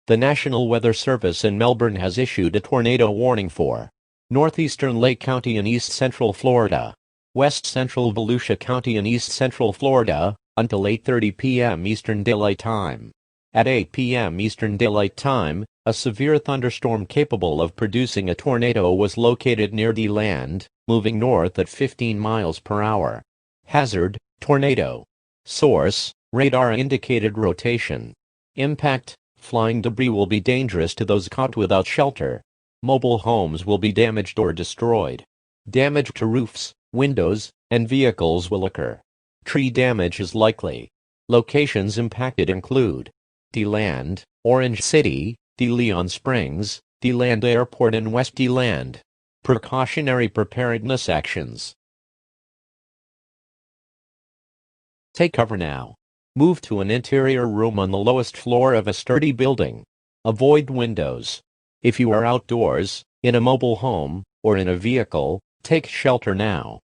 The National Weather Service in Melbourne has issued a tornado warning for northeastern Lake County in east central Florida, west central Volusia County in east central Florida, until 8:30 p.m. Eastern Daylight Time. At 8 p.m. Eastern Daylight Time, a severe thunderstorm capable of producing a tornado was located near DeLand, moving north at 15 miles per hour. Hazard: tornado. Source: radar indicated rotation. Impact: flying debris will be dangerous to those caught without shelter. Mobile homes will be damaged or destroyed. Damage to roofs, windows, and vehicles will occur. Tree damage is likely. Locations impacted include DeLand, Orange City, DeLeon Springs, DeLand Airport and West DeLand. Precautionary preparedness actions. Take cover now. Move to an interior room on the lowest floor of a sturdy building. Avoid windows. If you are outdoors, in a mobile home, or in a vehicle, take shelter now.